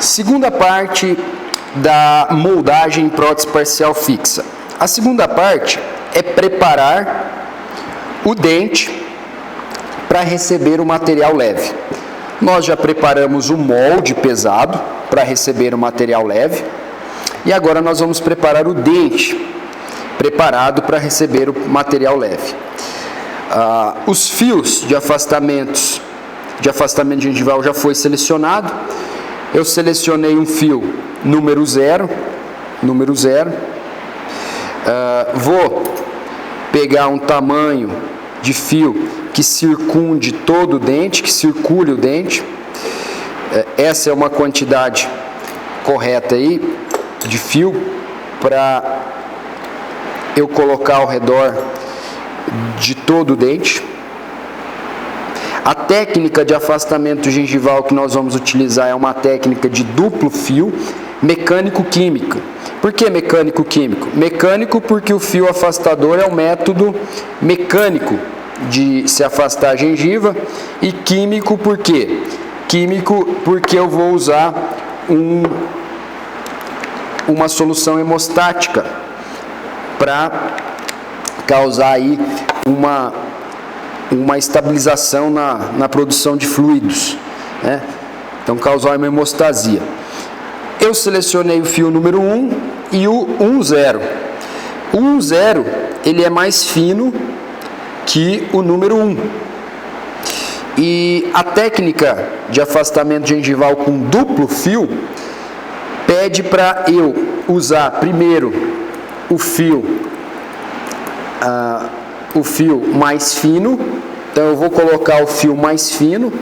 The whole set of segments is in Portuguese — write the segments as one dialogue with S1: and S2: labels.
S1: Segunda parte da moldagem em prótese parcial fixa. A segunda parte é preparar o dente para receber o material leve. Nós já preparamos o molde pesado para receber o material leve e agora nós vamos preparar o dente preparado para receber o material leve. Os fios de afastamento gengival já foi selecionado. Eu selecionei um fio número 0. Vou pegar um tamanho de fio que circunde todo o dente, que circule o dente. Essa é uma quantidade correta aí de fio para eu colocar ao redor de todo o dente. A técnica de afastamento gengival que nós vamos utilizar é uma técnica de duplo fio mecânico-química. Por que mecânico-químico? Mecânico porque o fio afastador é um método mecânico de se afastar a gengiva, e químico por quê? Químico porque eu vou usar uma solução hemostática para causar aí uma estabilização na produção de fluidos, né? Então causar uma hemostasia. Eu selecionei o fio número 1 e o 1,0. O 1,0 ele é mais fino que o número 1. E a técnica de afastamento gengival com duplo fio pede para eu usar primeiro o fio mais fino. Então eu vou colocar o fio mais fino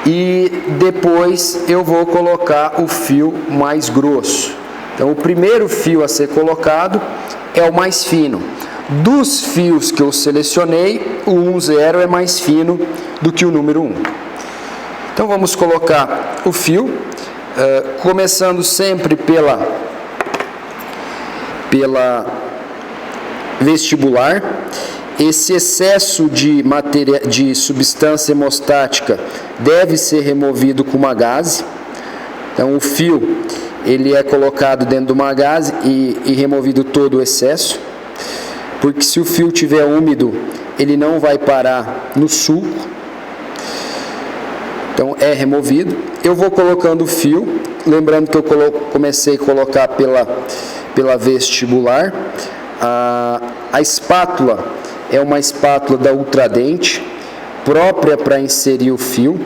S1: e depois eu vou colocar o fio mais grosso. Então o primeiro fio a ser colocado é o mais fino. Dos fios que eu selecionei, o 1,0 é mais fino do que o número 1. Então vamos colocar o fio, começando sempre pela vestibular. Esse excesso de substância hemostática deve ser removido com uma gaze. Então o fio ele é colocado dentro de uma gaze e removido todo o excesso, porque se o fio estiver úmido ele não vai parar no sulco. Então é removido. Eu vou colocando o fio, lembrando que eu comecei a colocar pela vestibular. A espátula é uma espátula da Ultradente, própria para inserir o fio.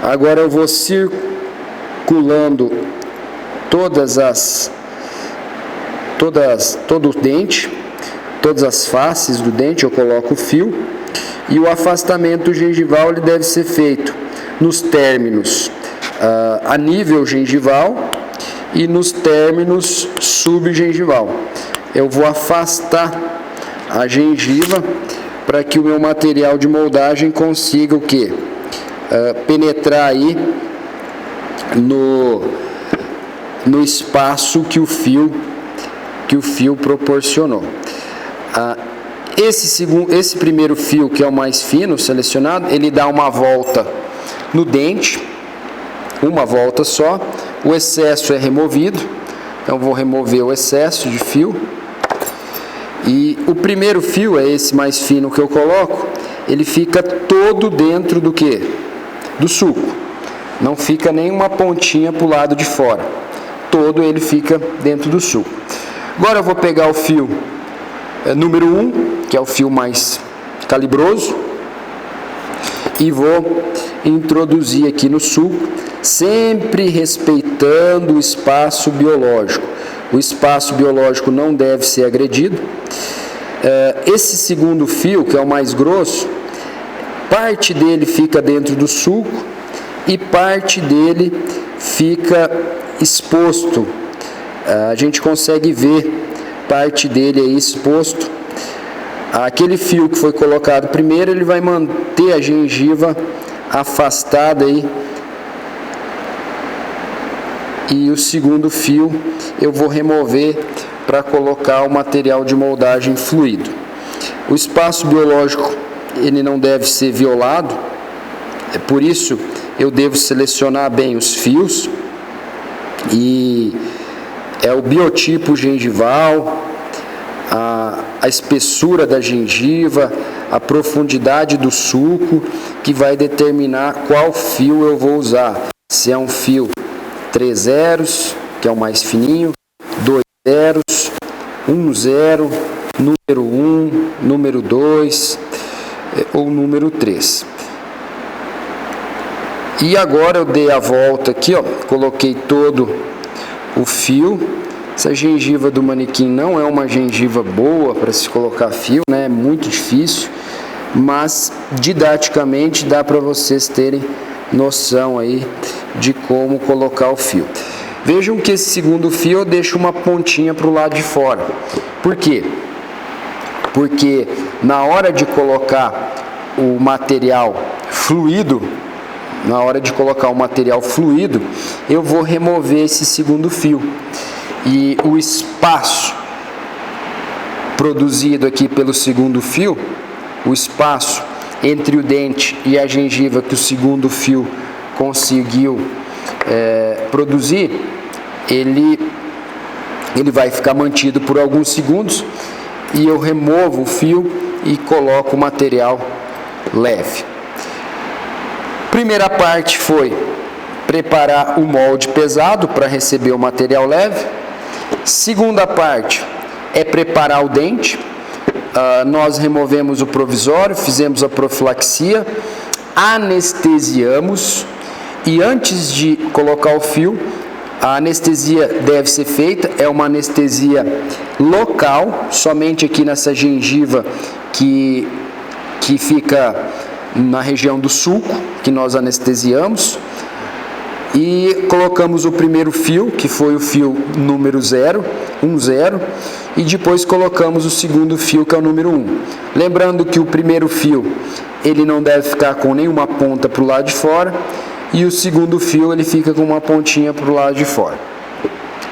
S1: Agora eu vou circulando todo o dente, todas as faces do dente, eu coloco o fio. E o afastamento gengival ele deve ser feito nos términos a nível gengival e nos términos subgengival. Eu vou afastar a gengiva para que o meu material de moldagem consiga o quê? Penetrar aí no espaço que o fio proporcionou. Esse primeiro fio, que é o mais fino, selecionado, ele dá uma volta no dente, uma volta só. O excesso é removido, então vou remover o excesso de fio. E o primeiro fio, é esse mais fino que eu coloco, ele fica todo dentro do quê? Do sulco. Não fica nenhuma pontinha para o lado de fora. Todo ele fica dentro do sulco. Agora eu vou pegar o fio número 1, que é o fio mais calibroso, e vou introduzir aqui no sulco, sempre respeitando o espaço biológico. O espaço biológico não deve ser agredido. Esse segundo fio, que é o mais grosso, parte dele fica dentro do sulco e parte dele fica exposto. A gente consegue ver parte dele aí exposto. Aquele fio que foi colocado primeiro, ele vai manter a gengiva afastada aí. E o segundo fio eu vou remover para colocar o material de moldagem fluido. O espaço biológico ele não deve ser violado, é por isso eu devo selecionar bem os fios, e é o biotipo gengival, a espessura da gengiva, a profundidade do suco, que vai determinar qual fio eu vou usar. Se é um fio 3 zeros, que é o mais fininho, 2 zeros, 1 zero, número 1, número 2 ou número 3. E agora eu dei a volta aqui, ó, coloquei todo o fio. Essa gengiva do manequim não é uma gengiva boa para se colocar fio, né? É muito difícil, mas didaticamente dá para vocês terem noção aí de como colocar o fio. Vejam que esse segundo fio eu deixo uma pontinha para o lado de fora. Por quê? Porque na hora de colocar o material fluido, eu vou remover esse segundo fio. E o espaço produzido aqui pelo segundo fio, o espaço entre o dente e a gengiva que o segundo fio conseguiu produzir, ele vai ficar mantido por alguns segundos, e eu removo o fio e coloco o material leve. Primeira parte foi preparar o molde pesado para receber o material leve. Segunda parte é preparar o dente. Nós removemos o provisório, fizemos a profilaxia, anestesiamos, e antes de colocar o fio, a anestesia deve ser feita, é uma anestesia local, somente aqui nessa gengiva que fica na região do sulco, que nós anestesiamos. E colocamos o primeiro fio, que foi o fio número 0, 1 zero, e depois colocamos o segundo fio, que é o número 1. Lembrando que o primeiro fio, ele não deve ficar com nenhuma ponta para o lado de fora, e o segundo fio ele fica com uma pontinha para o lado de fora.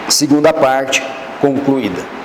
S1: Segunda parte concluída.